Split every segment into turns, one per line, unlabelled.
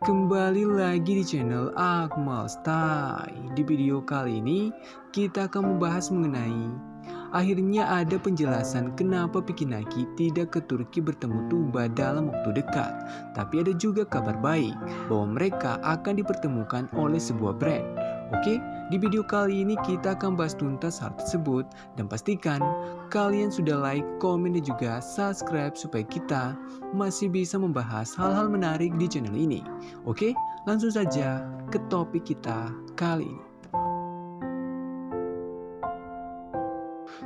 Kembali lagi di channel Akmal Style. Di video kali ini kita akan membahas mengenai akhirnya ada penjelasan kenapa Pikinaki tidak ke Turki bertemu Tuba dalam waktu dekat. Tapi ada juga kabar baik bahwa mereka akan dipertemukan oleh sebuah brand. Oke, di video kali ini kita akan bahas tuntas hal tersebut dan pastikan kalian sudah like, komen, dan juga subscribe supaya kita masih bisa membahas hal-hal menarik di channel ini. Oke, langsung saja ke topik kita kali ini.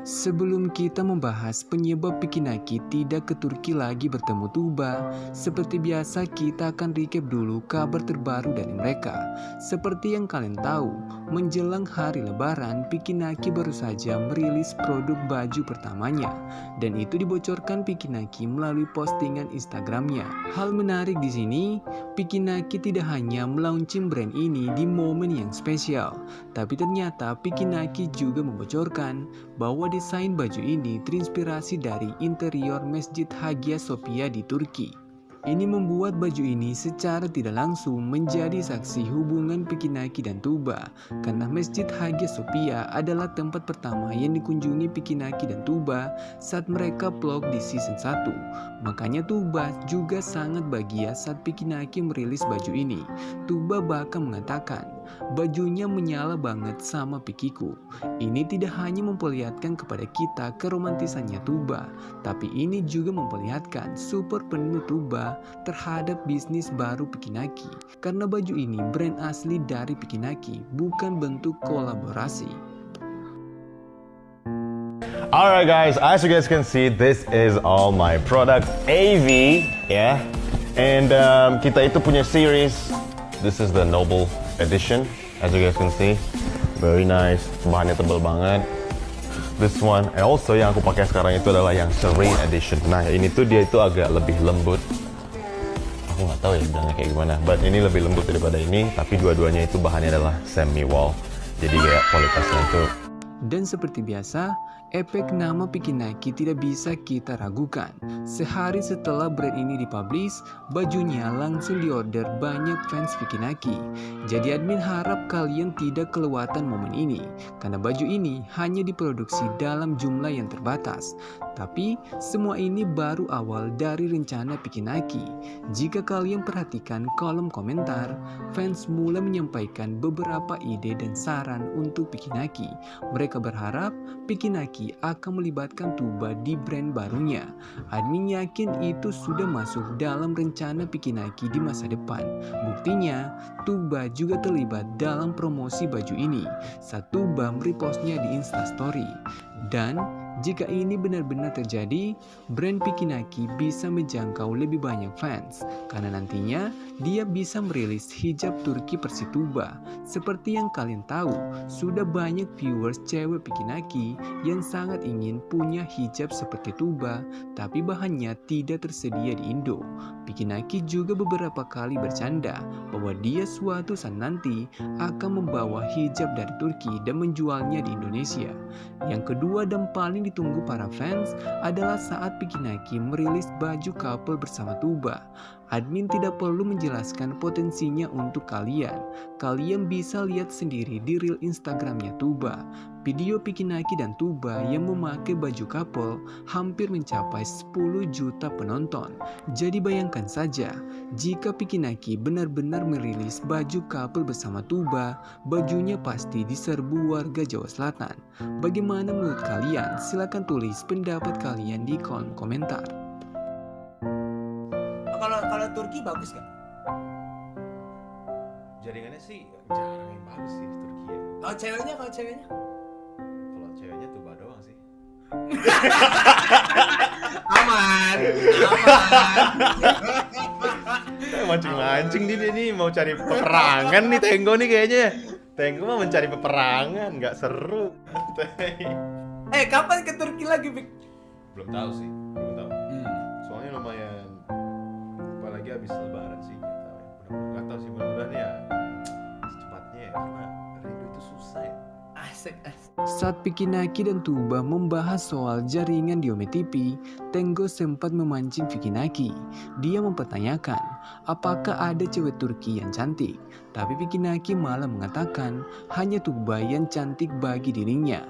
Sebelum kita membahas penyebab Pikinaki tidak ke Turki lagi bertemu Tuba, seperti biasa kita akan recap dulu kabar terbaru dari mereka. Seperti yang kalian tahu, menjelang hari Lebaran, Pikinaki baru saja merilis produk baju pertamanya, dan itu dibocorkan Pikinaki melalui postingan Instagramnya. Hal menarik di sini, Pikinaki tidak hanya melaunching brand ini di momen yang spesial, tapi ternyata Pikinaki juga membocorkan bahwa desain baju ini terinspirasi dari interior Masjid Hagia Sophia di Turki. Ini membuat baju ini secara tidak langsung menjadi saksi hubungan Pikinaki dan Tuba, karena Masjid Hagia Sophia adalah tempat pertama yang dikunjungi Pikinaki dan Tuba saat mereka vlog di season 1. Makanya Tuba juga sangat bahagia saat Pikinaki merilis baju ini. Tuba bahkan mengatakan, bajunya menyala banget sama pikiku. Ini tidak hanya memperlihatkan kepada kita keromantisannya Tuba, tapi ini juga memperlihatkan support penuh Tuba terhadap bisnis baru Pikinaki. Karena baju ini brand asli dari Pikinaki, bukan bentuk kolaborasi.
Alright guys, as you guys can see, this is all my product AV, yeah. And kita itu punya series. This is the Noble Edition, as you guys can see, very nice. Bahannya tebal banget. This one, and also yang aku pakai sekarang itu adalah yang Serene Edition. Nah ini tuh dia itu agak lebih lembut. Aku nggak tahu ya bilangnya kayak gimana, but ini lebih lembut daripada ini. Tapi dua-duanya itu bahannya adalah semi wall, jadi kayak kualitasnya itu.
Dan seperti biasa, efek nama Pikinaki tidak bisa kita ragukan. Sehari setelah brand ini dipublish, bajunya langsung diorder banyak fans Pikinaki. Jadi admin harap kalian tidak kelewatan momen ini, karena baju ini hanya diproduksi dalam jumlah yang terbatas. Tapi semua ini baru awal dari rencana Pikinaki. Jika kalian perhatikan kolom komentar, fans mulai menyampaikan beberapa ide dan saran untuk Pikinaki. Mereka berharap Pikinaki akan melibatkan Tuba di brand barunya. Admin yakin itu sudah masuk dalam rencana Pikinaki di masa depan. Buktinya, Tuba juga terlibat dalam promosi baju ini saat Tuba merepostnya di Instastory. Dan jika ini benar-benar terjadi, brand Pikinaki bisa menjangkau lebih banyak fans, karena nantinya dia bisa merilis hijab Turki versi Tuba. Seperti yang kalian tahu, sudah banyak viewers cewek Pikinaki yang sangat ingin punya hijab seperti Tuba, tapi bahannya tidak tersedia di Indo. Pikinaki juga beberapa kali bercanda bahwa dia suatu saat nanti akan membawa hijab dari Turki dan menjualnya di Indonesia. Yang kedua dan paling ditunggu para fans adalah saat Pikinaki merilis baju couple bersama Tuba. Admin tidak perlu menjelaskan potensinya untuk kalian. Kalian bisa lihat sendiri di reel Instagramnya Tuba. Video Pikinaki dan Tuba yang memakai baju couple hampir mencapai 10 juta penonton. Jadi bayangkan saja, jika Pikinaki benar-benar merilis baju couple bersama Tuba, bajunya pasti diserbu warga Jawa Selatan. Bagaimana menurut kalian? Silahkan tulis pendapat kalian di kolom komentar.
Kalau Turki bagus kan?
Jaringannya sih jarang yang bagus sih Turki ya.
Kalau ceweknya?
Kalau ceweknya Tuba doang sih.
Aman.
Mancing-mancing nih mau cari peperangan nih Tenggo nih kayaknya. Tenggo mah mencari peperangan, nggak seru.
Kapan ke Turki lagi, Bik?
Belum tahu sih, belum tahu. Soalnya lumayan, apalagi habis Lebaran sih. Nggak tahu sih, mudah-mudahan ya secepatnya ya, karena rindu itu susah ya.
Asik.
Saat Pikinaki dan Tuba membahas soal jaringan di Ome TV, Tenggo sempat memancing Pikinaki. Dia mempertanyakan apakah ada cewek Turki yang cantik, tapi Pikinaki malah mengatakan hanya Tuba yang cantik bagi dirinya.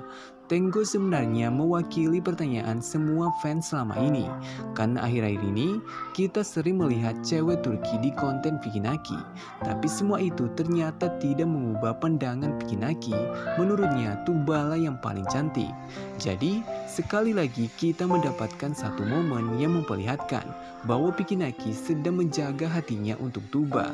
Tenggo sebenarnya mewakili pertanyaan semua fans selama ini, karena akhir-akhir ini kita sering melihat cewek Turki di konten Pikinaki, tapi semua itu ternyata tidak mengubah pandangan Pikinaki. Menurutnya Tuba lah yang paling cantik. Jadi sekali lagi kita mendapatkan satu momen yang memperlihatkan bahwa Pikinaki sedang menjaga hatinya untuk Tuba.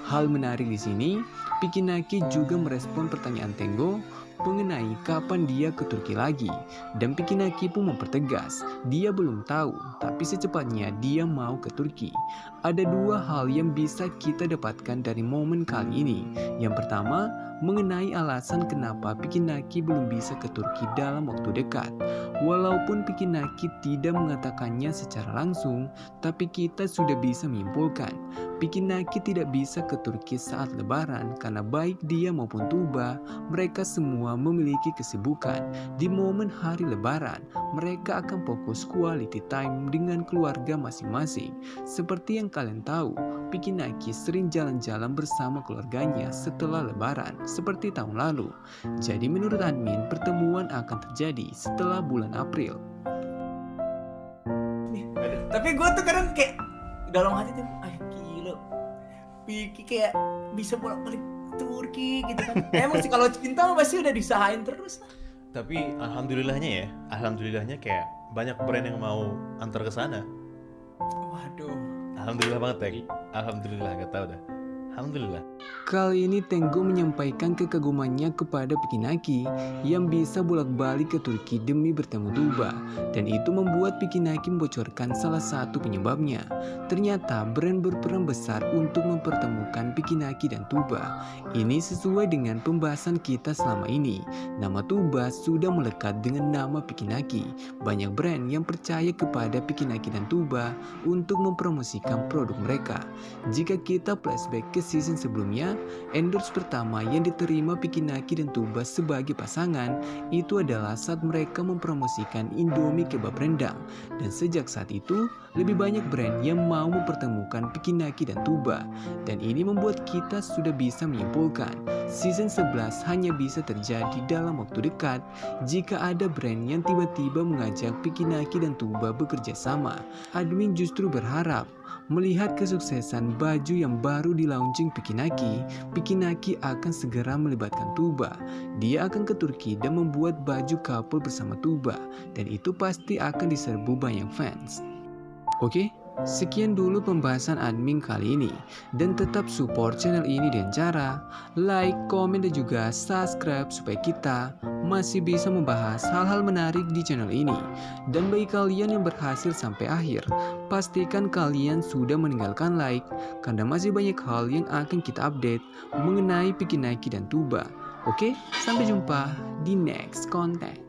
Hal menarik di sini, Pikinaki juga merespon pertanyaan Tenggo mengenai kapan dia ke Turki lagi, dan Pikinaki pun mempertegas dia belum tahu, tapi secepatnya dia mau ke Turki. Ada dua hal yang bisa kita dapatkan dari momen kali ini. Yang pertama, mengenai alasan kenapa Pikinaki belum bisa ke Turki dalam waktu dekat. Walaupun Pikinaki tidak mengatakannya secara langsung, tapi kita sudah bisa menyimpulkan Pikinaki tidak bisa ke Turki saat Lebaran karena baik dia maupun Tuba, mereka semua memiliki kesibukan. Di momen hari Lebaran, mereka akan fokus quality time dengan keluarga masing-masing. Seperti yang kalian tahu, Pikinaki sering jalan-jalan bersama keluarganya setelah Lebaran, seperti tahun lalu. Jadi menurut admin, pertemuan akan terjadi setelah bulan April.
Tapi gue tuh kadang kayak dalam hati tuh, gila, Piki kayak bisa bolak-balik Turki gitu kan. Emang sih kalau cinta pasti udah disahain terus.
Tapi alhamdulillahnya kayak banyak brand yang mau antar ke sana.
Waduh.
Alhamdulillah banget ya. Alhamdulillah, gak tau dah. Alhamdulillah.
Kali ini Tenggo menyampaikan kekagumannya kepada Pikinaki yang bisa bolak-balik ke Turki demi bertemu Tuba, dan itu membuat Pikinaki membocorkan salah satu penyebabnya. Ternyata brand berperan besar untuk mempertemukan Pikinaki dan Tuba. Ini sesuai dengan pembahasan kita selama ini. Nama Tuba sudah melekat dengan nama Pikinaki. Banyak brand yang percaya kepada Pikinaki dan Tuba untuk mempromosikan produk mereka. Jika kita flashback ke season sebelumnya, endorse pertama yang diterima Pikinaki dan Tuba sebagai pasangan itu adalah saat mereka mempromosikan Indomie kebab rendang. Dan sejak saat itu, lebih banyak brand yang mau mempertemukan Pikinaki dan Tuba. Dan ini membuat kita sudah bisa menyimpulkan season 11 hanya bisa terjadi dalam waktu dekat jika ada brand yang tiba-tiba mengajak Pikinaki dan Tuba bekerja sama. Admin justru berharap melihat kesuksesan baju yang baru di-launching Pikinaki akan segera melibatkan Tuba. Dia akan ke Turki dan membuat baju couple bersama Tuba, dan itu pasti akan diserbu banyak fans. Oke, sekian dulu pembahasan admin kali ini, dan tetap support channel ini dengan cara like, komen, dan juga subscribe supaya kita masih bisa membahas hal-hal menarik di channel ini. Dan bagi kalian yang berhasil sampai akhir, pastikan kalian sudah meninggalkan like, karena masih banyak hal yang akan kita update mengenai Pikinaki dan Tuba. Oke, sampai jumpa di next konten.